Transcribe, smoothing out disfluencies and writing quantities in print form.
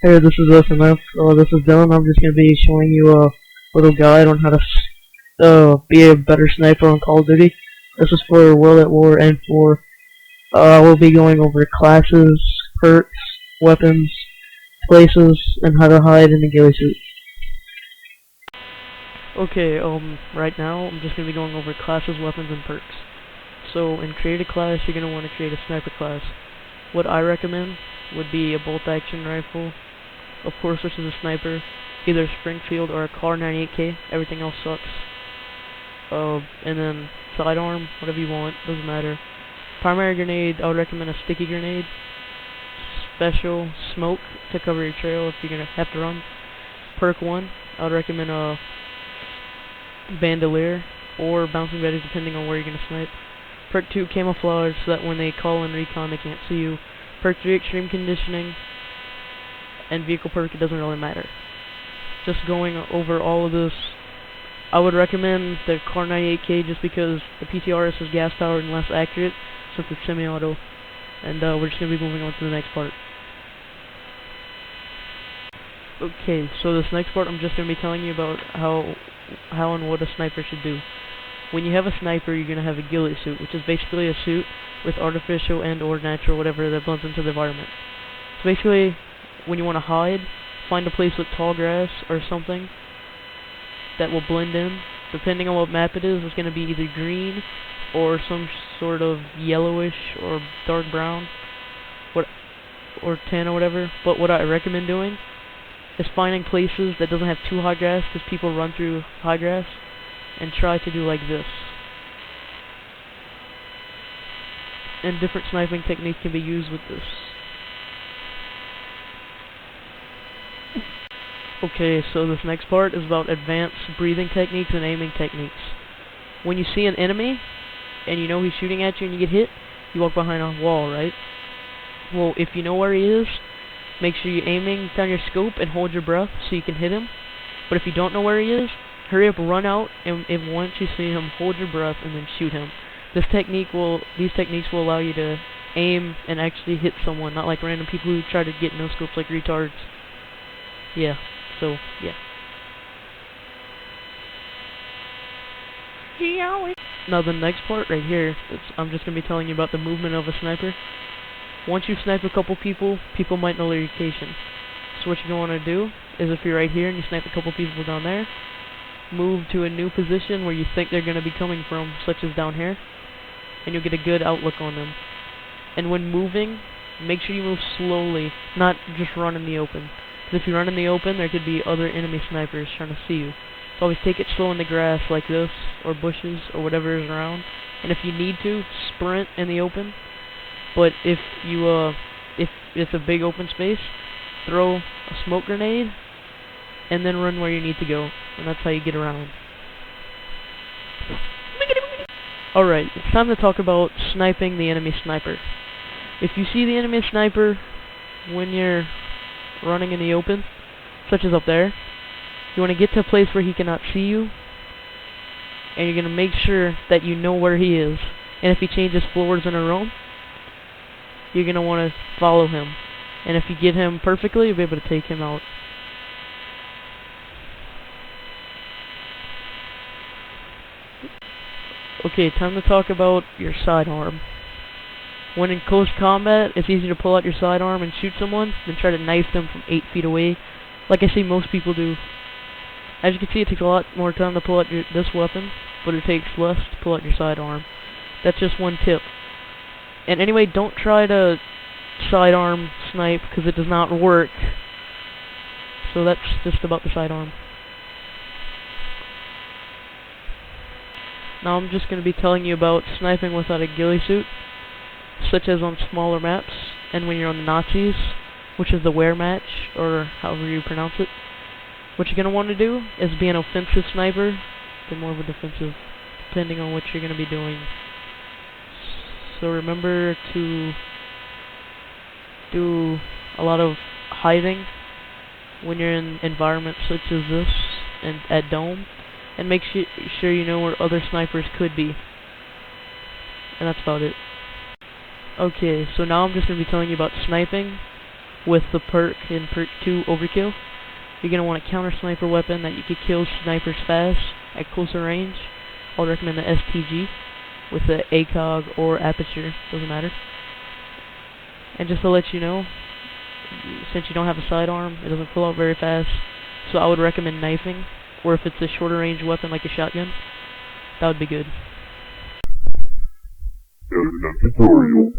Hey, this is SMF. This is Dylan. I'm just going to be showing you a little guide on how to be a better sniper on Call of Duty. This is for World at War and for we'll be going over classes, perks, weapons, places, and how to hide in the ghillie suit. Okay, right now I'm just going to be going over classes, weapons, and perks. So in create a class, you're going to want to create a sniper class. What I recommend would be a bolt-action rifle, of course, which is a sniper, either Springfield or a Car 98K. Everything else sucks. And then sidearm, whatever you want, doesn't matter. Primary grenade, I would recommend a sticky grenade. Special smoke to cover your trail if you're gonna have to run. Perk 1, I would recommend a bandolier or bouncing Betty, depending on where you're gonna snipe. Perk 2, camouflage, so that when they call in recon, they can't see you. Perk 3, extreme conditioning. And vehicle perk, it doesn't really matter. Just going over all of this, I would recommend the Car 98K just because the PTRS is gas powered and less accurate since it's semi-auto. And we're just going to be moving on to the next part. Okay, so this next part I'm just going to be telling you about how and what a sniper should do. When you have a sniper, you're going to have a ghillie suit, which is basically a suit with artificial and or natural whatever that blends into the environment. So basically, when you want to hide, find a place with tall grass or something that will blend in. Depending on what map it is, it's going to be either green or some sort of yellowish or dark brown or tan or whatever. But what I recommend doing is finding places that doesn't have too high grass, because people run through high grass, and try to do like this. And different sniping techniques can be used with this. Okay, so this next part is about advanced breathing techniques and aiming techniques. When you see an enemy, and you know he's shooting at you and you get hit, you walk behind a wall, right? Well, if you know where he is, make sure you're aiming down your scope and hold your breath so you can hit him. But if you don't know where he is, hurry up, run out, and once you see him, hold your breath and then shoot him. These techniques will allow you to aim and actually hit someone, not like random people who try to get no scopes like retards. Yeah. So, yeah. Now the next part right here, I'm just going to be telling you about the movement of a sniper. Once you snipe a couple people, people might know their location. So what you're going to want to do is, if you're right here and you snipe a couple people down there, move to a new position where you think they're going to be coming from, such as down here, and you'll get a good outlook on them. And when moving, make sure you move slowly, not just run in the open. If you run in the open, there could be other enemy snipers trying to see you. So always take it slow in the grass like this, or bushes, or whatever is around. And if you need to, sprint in the open. But if it's a big open space, throw a smoke grenade, and then run where you need to go. And that's how you get around. Alright, it's time to talk about sniping the enemy sniper. If you see the enemy sniper when you're running in the open, such as up there, you want to get to a place where he cannot see you, and you're going to make sure that you know where he is. And if he changes floors in a row, you're going to want to follow him. And if you get him perfectly, you'll be able to take him out. Okay, time to talk about your sidearm. When in close combat, it's easy to pull out your sidearm and shoot someone than try to knife them from 8 feet away, like I see most people do. As you can see, it takes a lot more time to pull out this weapon, but it takes less to pull out your sidearm. That's just one tip. And anyway, don't try to sidearm snipe, because it does not work. So that's just about the sidearm. Now I'm just going to be telling you about sniping without a ghillie suit, such as on smaller maps, and when you're on the Nazis, which is the wear match, or however you pronounce it. What you're going to want to do is be an offensive sniper, then more of a defensive, depending on what you're going to be doing. So remember to do a lot of hiding when you're in environments such as this, and at Dome, and make sure you know where other snipers could be. And that's about it. Okay, so now I'm just going to be telling you about sniping with the perk in perk 2 overkill, you're going to want a counter sniper weapon that you can kill snipers fast at closer range. I would recommend the STG with the ACOG or aperture, doesn't matter. And just to let you know, since you don't have a sidearm, it doesn't pull out very fast, so I would recommend knifing, or if it's a shorter range weapon like a shotgun, that would be good. End tutorial.